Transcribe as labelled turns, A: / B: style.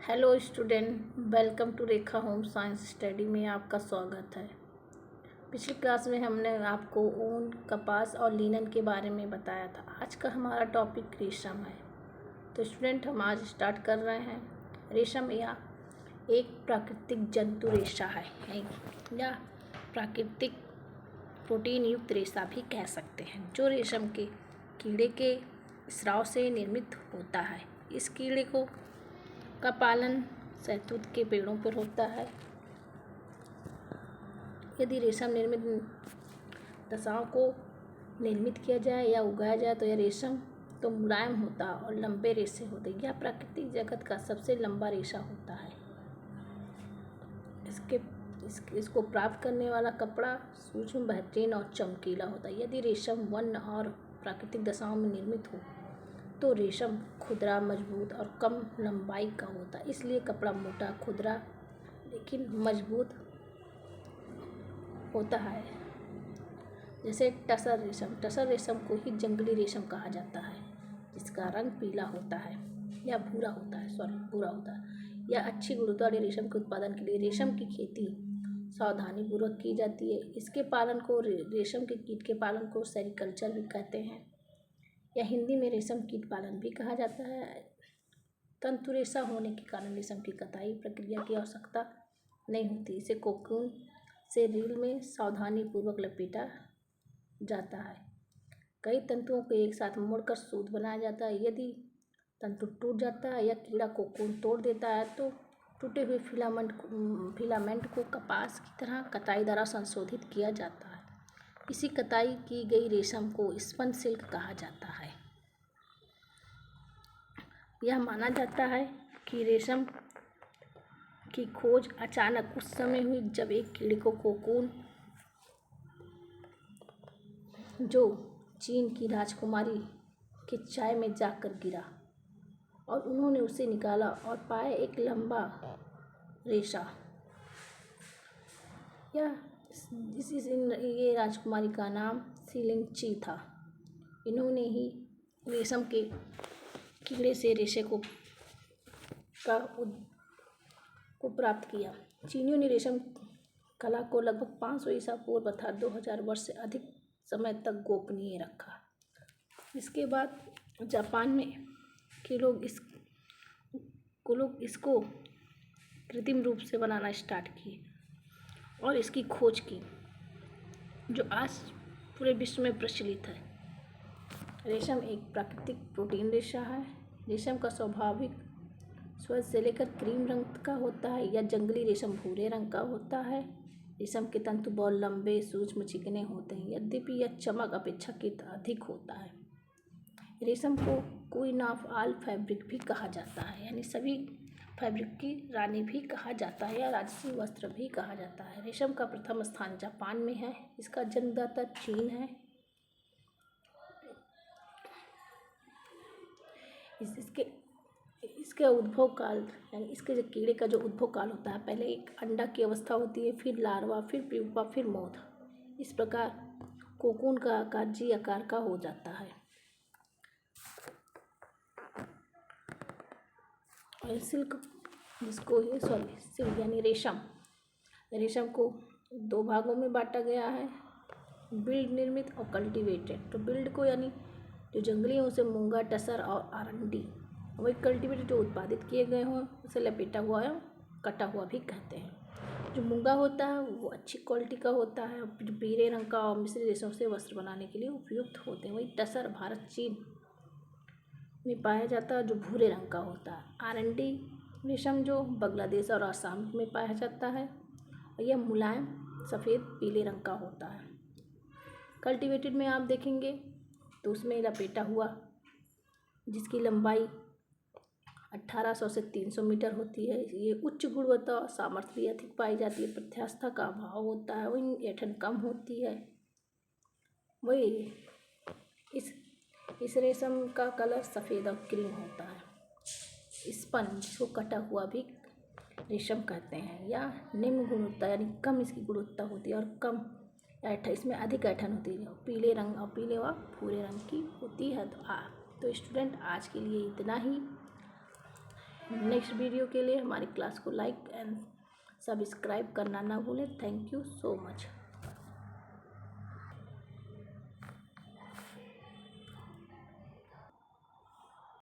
A: Hello student, welcome to Rekha home science study में आपका स्वागत है। पिछली क्लास में हमने आपको ऊन, कपास और लिनन के बारे में बताया था। आज का हमारा टॉपिक रेशम है। तो स्टूडेंट, हम आज स्टार्ट कर रहे हैं। रेशम या एक प्राकृतिक जंतु रेशा है या प्राकृतिक प्रोटीन युक्त रेशा भी कह सकते हैं, जो रेशम के कीड़े के स्राव से निर्मित होता है। इस कीड़े का पालन शहतूत के पेड़ों पर होता है। यदि रेशम निर्मित दशाओं को निर्मित किया जाए या उगाया जाए तो यह रेशम तो मुलायम होता है और लंबे रेशे होते हैं। यह प्राकृतिक जगत का सबसे लंबा रेशा होता है। इसको प्राप्त करने वाला कपड़ा सूक्ष्म, बेहतरीन और चमकीला होता है। यदि रेशम वन और प्राकृतिक दशाओं में निर्मित हो तो रेशम खुरदरा, मजबूत और कम लंबाई का होता है। इसलिए कपड़ा मोटा, खुरदरा लेकिन मजबूत होता है। जैसे टसर रेशम को ही जंगली रेशम कहा जाता है, जिसका रंग पीला होता है या भूरा होता है। यह अच्छी गुणवत्ता वाले रेशम के उत्पादन के लिए रेशम की खेती सावधानी पूर्वक की जाती है। इसके पालन को रेशम के कीट के पालन को सेरीकल्चर भी कहते हैं, या हिंदी में रेशम कीट पालन भी कहा जाता है। तंतु रेशा होने के कारण रेशम की कताई प्रक्रिया की आवश्यकता नहीं होती। इसे कोकून से रील में सावधानी पूर्वक लपेटा जाता है। कई तंतुओं को एक साथ मोड़कर सूत बनाया जाता है। यदि तंतु टूट जाता है या कीड़ा कोकून तोड़ देता है तो टूटे हुए फिलामेंट को कपास की तरह कताई द्वारा संशोधित किया जाता है। इसी कताई की गई रेशम को स्पन सिल्क कहा जाता है। यह माना जाता है कि रेशम की खोज अचानक उस समय हुई जब एक कीड़े को कोकून जो चीन की राजकुमारी के चाय में जाकर गिरा और उन्होंने उसे निकाला और पाया एक लंबा रेशा। ये राजकुमारी का नाम सिलिंगची था। इन्होंने ही रेशम के कीड़े से रेशे को प्राप्त किया। चीनियों ने रेशम कला को लगभग 500 ईसा पूर्व अर्थात 2000 वर्ष से अधिक समय तक गोपनीय रखा। इसके बाद जापान में के लोग इसको कृत्रिम रूप से बनाना स्टार्ट किए और इसकी खोज की, जो आज पूरे विश्व में प्रचलित है। रेशम एक प्राकृतिक प्रोटीन रेशा है। रेशम का स्वाभाविक स्वच्छ से लेकर क्रीम रंग का होता है या जंगली रेशम भूरे रंग का होता है। रेशम के तंतु बहुत लंबे, सूक्ष्म, चिकने होते हैं, यद्यपि यह चमक अपेक्षाकृत अधिक होता है। रेशम को क्वीन ऑफ ऑल फैब्रिक भी कहा जाता है, यानी सभी फैब्रिक की रानी भी कहा जाता है या राजसी वस्त्र भी कहा जाता है। रेशम का प्रथम स्थान जापान में है। इसका जन्मदाता चीन है। इसके उद्भव काल, यानी इसके जो कीड़े का जो उद्भव काल होता है, पहले एक अंडा की अवस्था होती है, फिर लार्वा, फिर प्यूपा, फिर मोथ। इस प्रकार कोकून का आकार जी आकार का हो जाता है। और सिल्क यानी रेशम को 2 भागों में बांटा गया है, बिल्ड निर्मित और कल्टीवेटेड। तो बिल्ड को यानी जो जंगली है उसे मूंगा, टसर और आरंडी, वही कल्टीवेटेड जो उत्पादित किए गए हों उसे लपेटा हुआ या कटा हुआ भी कहते हैं। जो मूंगा होता है वो अच्छी क्वालिटी का होता है, जो पीले रंग का और मिश्र रेशों से वस्त्र बनाने के लिए उपयुक्त होते हैं। वही टसर भारत, चीन में पाया जाता है, जो भूरे रंग का होता है। आरंडी रेशम जो बांग्लादेश और आसाम में पाया जाता है और यह मुलायम सफ़ेद पीले रंग का होता है। कल्टीवेटेड में आप देखेंगे तो उसमें लपेटा हुआ, जिसकी लंबाई 1800 से 300 मीटर होती है। ये उच्च गुणवत्ता और सामर्थ्य भी अधिक पाई जाती है। प्रत्यास्थता का अभाव होता है, वही ऐंठन कम होती है। वही इस रेशम का कलर सफ़ेद और क्रीम होता है। स्पन, जिसको कटा हुआ भी रेशम कहते हैं, या निम्न गुणवत्ता यानी कम इसकी गुणवत्ता होती है और कम इसमें अधिक ऐंठन होती है, पीले व भूरे रंग की होती है। तो स्टूडेंट, आज के लिए इतना ही। नेक्स्ट वीडियो के लिए हमारी क्लास को लाइक एंड सब्सक्राइब करना ना भूलें। Thank you so much.